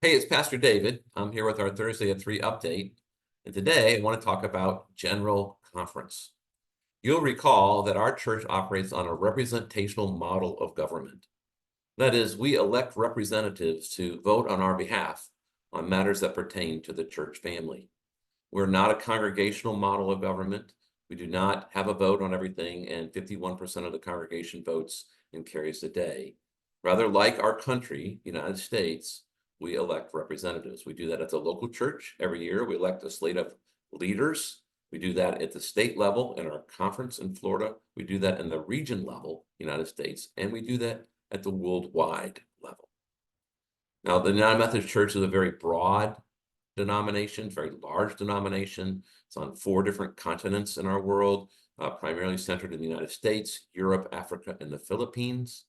Hey, it's Pastor David. I'm here with our Thursday at 3 update. And today I want to talk about General Conference. You'll recall that our church operates on a representational model of government. That is, we elect representatives to vote on our behalf on matters that pertain to the church family. We're not a congregational model of government. We do not have a vote on everything, and 51% of the congregation votes and carries the day. Rather, like our country, United States, we elect representatives. We do that at the local church every year. We elect a slate of leaders. We do that at the state level in our conference in Florida. We do that in the region level, United States, and we do that at the worldwide level. Now, the United Methodist Church is a very broad denomination, very large denomination. It's on 4 different continents in our world, primarily centered in the United States, Europe, Africa, and the Philippines.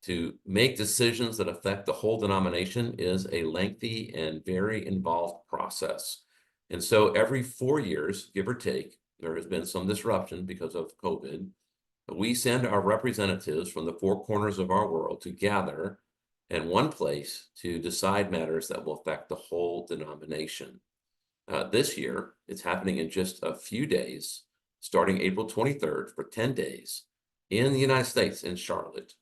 To make decisions that affect the whole denomination is a lengthy and very involved process. And so every 4 years, give or take, there has been some disruption because of COVID. We send our representatives from the 4 corners of our world to gather in one place to decide matters that will affect the whole denomination. This year, it's happening in just a few days, starting April 23rd for 10 days in the United States, in Charlotte.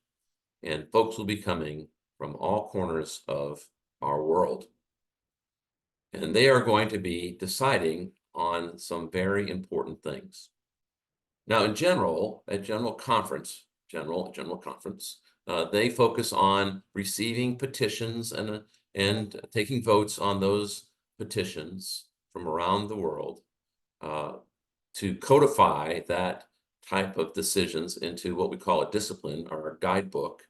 And folks will be coming from all corners of our world. And they are going to be deciding on some very important things. Now, in general, at general conference, they focus on receiving petitions and taking votes on those petitions from around the world to codify that type of decisions into what we call a discipline or a guidebook,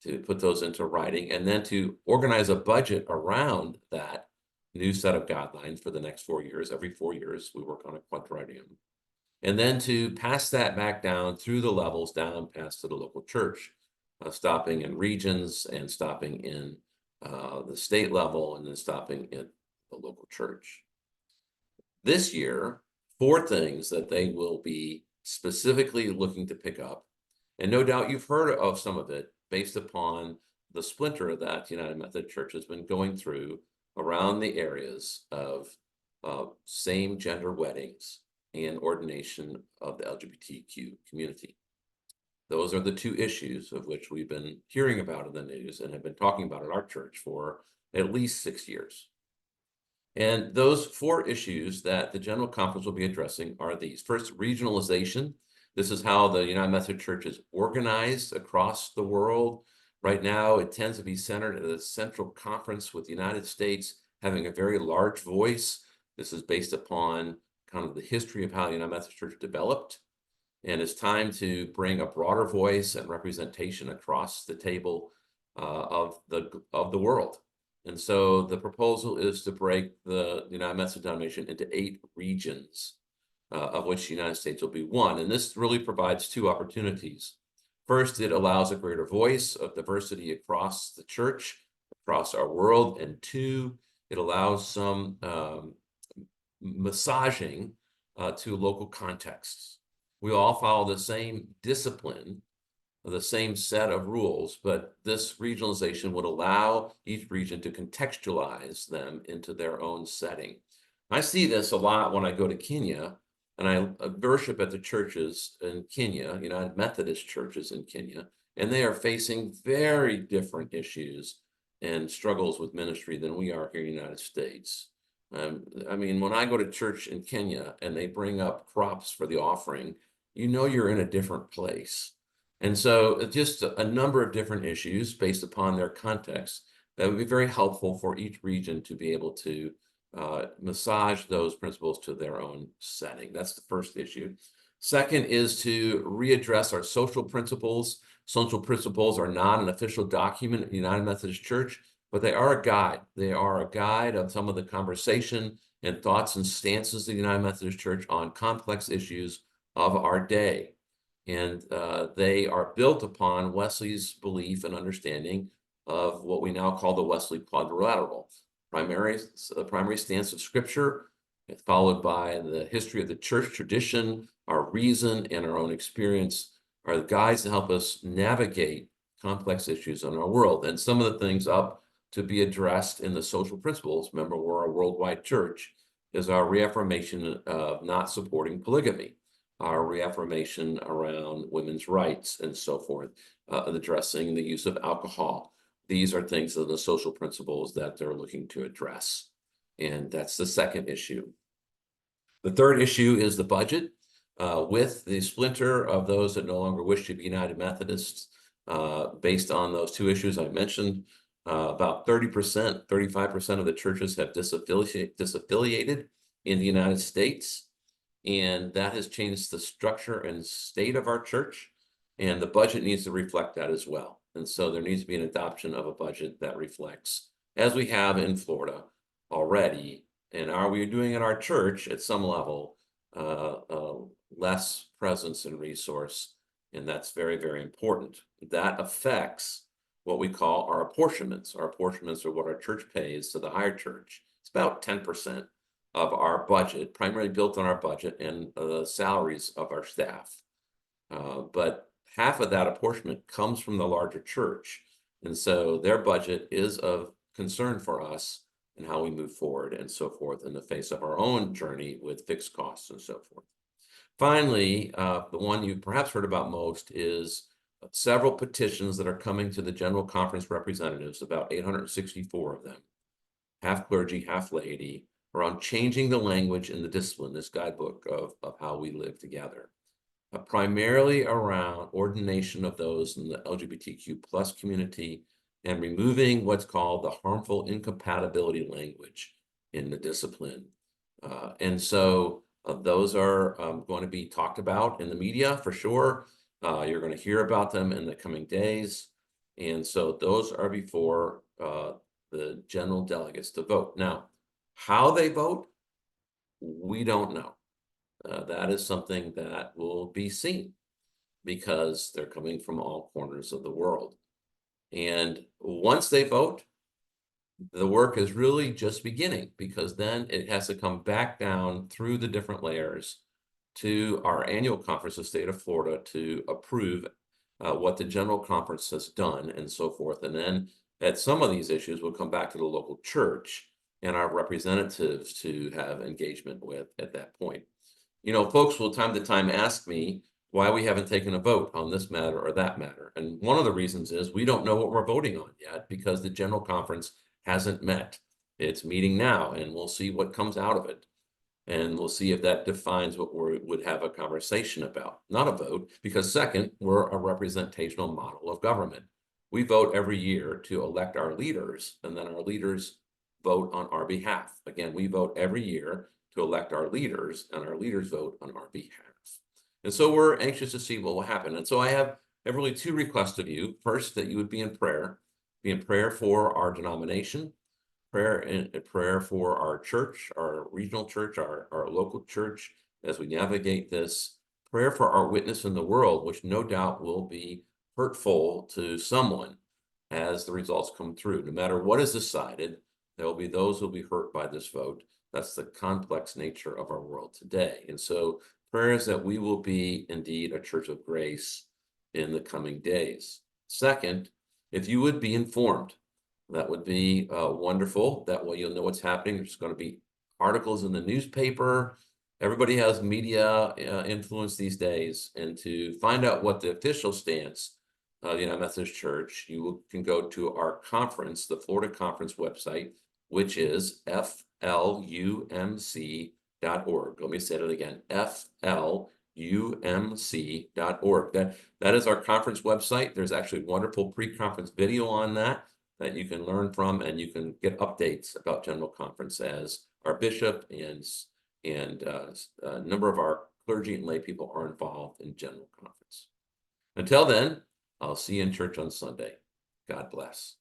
to put those into writing, and then to organize a budget around that new set of guidelines for the next 4 years. Every 4 years, we work on a quadrennium. And then to pass that back down through the levels, down past to the local church, stopping in regions and stopping in the state level, and then stopping in the local church. This year, 4 things that they will be specifically looking to pick up, and no doubt you've heard of some of it based upon the splinter that United Methodist Church has been going through around the areas of same gender weddings and ordination of the LGBTQ community. Those are the 2 issues of which we've been hearing about in the news and have been talking about at our church for at least 6 years. And those 4 issues that the General Conference will be addressing are these. First, regionalization. This is how the United Methodist Church is organized across the world. Right now, it tends to be centered at a central conference, with the United States having a very large voice. This is based upon kind of the history of how the United Methodist Church developed. And it's time to bring a broader voice and representation across the table of the world. And so the proposal is to break the United Methodist denomination into 8 regions, of which the United States will be one. And this really provides 2 opportunities. First, it allows a greater voice of diversity across the church, across our world. And 2, it allows some massaging to local contexts. We all follow the same discipline, the same set of rules, but this regionalization would allow each region to contextualize them into their own setting. I see this a lot when I go to Kenya, and I worship at the churches in Kenya, United Methodist churches in Kenya, and they are facing very different issues and struggles with ministry than we are here in the United States. I mean, when I go to church in Kenya and they bring up crops for the offering, you know you're in a different place. And so just a number of different issues based upon their context that would be very helpful for each region to be able to massage those principles to their own setting. That's the first issue. Second is to readdress our social principles. Social principles are not an official document at the United Methodist Church, but they are a guide. They are a guide of some of the conversation and thoughts and stances of the United Methodist Church on complex issues of our day. And they are built upon Wesley's belief and understanding of what we now call the Wesley Quadrilateral. The primary stance of Scripture, followed by the history of the church tradition, our reason, and our own experience, are the guides to help us navigate complex issues in our world. And some of the things up to be addressed in the social principles, remember, we're a worldwide church, is our reaffirmation of not supporting polygamy, our reaffirmation around women's rights and so forth, addressing the use of alcohol. These are things of the social principles that they're looking to address. And that's the second issue. The third issue is the budget. With the splinter of those that no longer wish to be United Methodists, based on those two issues I mentioned, about 30%, 35% of the churches have disaffiliated in the United States. And that has changed the structure and state of our church. And the budget needs to reflect that as well. And so there needs to be an adoption of a budget that reflects, as we have in Florida already, and are we doing in our church at some level, less presence and resource. And that's very, very important. That affects what we call our apportionments. Our apportionments are what our church pays to the higher church. It's about 10% of our budget, primarily built on our budget and the salaries of our staff. But half of that apportionment comes from the larger church. And so their budget is of concern for us and how we move forward and so forth in the face of our own journey with fixed costs and so forth. Finally, the one you perhaps heard about most is several petitions that are coming to the General Conference representatives, about 864 of them, half clergy, half laity, around changing the language in the discipline, this guidebook of how we live together, primarily around ordination of those in the LGBTQ plus community and removing what's called the harmful incompatibility language in the discipline. And so those are going to be talked about in the media for sure. You're going to hear about them in the coming days. And so those are before the general delegates to vote. Now, how they vote, we don't know. That is something that will be seen because they're coming from all corners of the world. And once they vote, the work is really just beginning, because then it has to come back down through the different layers to our annual conference of state of Florida to approve what the general conference has done and so forth. And then at some of these issues will come back to the local church and our representatives to have engagement with at that point. You know, folks will time to time ask me why we haven't taken a vote on this matter or that matter. And one of the reasons is we don't know what we're voting on yet because the general conference hasn't met. It's meeting now, and we'll see what comes out of it. And we'll see if that defines what we would have a conversation about, not a vote, because second, we're a representational model of government. We vote every year to elect our leaders, and then our leaders vote on our behalf. Again, we vote every year to elect our leaders, and our leaders vote on our behalf. And so we're anxious to see what will happen. And so I have really two requests of you. First, that you would be in prayer for our denomination, prayer for our church, our regional church, our local church, as we navigate this, prayer for our witness in the world, which no doubt will be hurtful to someone as the results come through. No matter what is decided, there will be those who will be hurt by this vote. That's the complex nature of our world today. And so prayers that we will be indeed a church of grace in the coming days. Second, if you would be informed, that would be wonderful. That way you'll know what's happening. There's going to be articles in the newspaper. Everybody has media influence these days. And to find out what the official stance of the United Methodist Church, you can go to our conference, the Florida Conference website, which is flumc.org. Let me say it again, flumc.org. That is our conference website. There's actually wonderful pre-conference video on that you can learn from, and you can get updates about General Conference as our bishop and a number of our clergy and lay people are involved in General Conference. Until then, I'll see you in church on Sunday. God bless.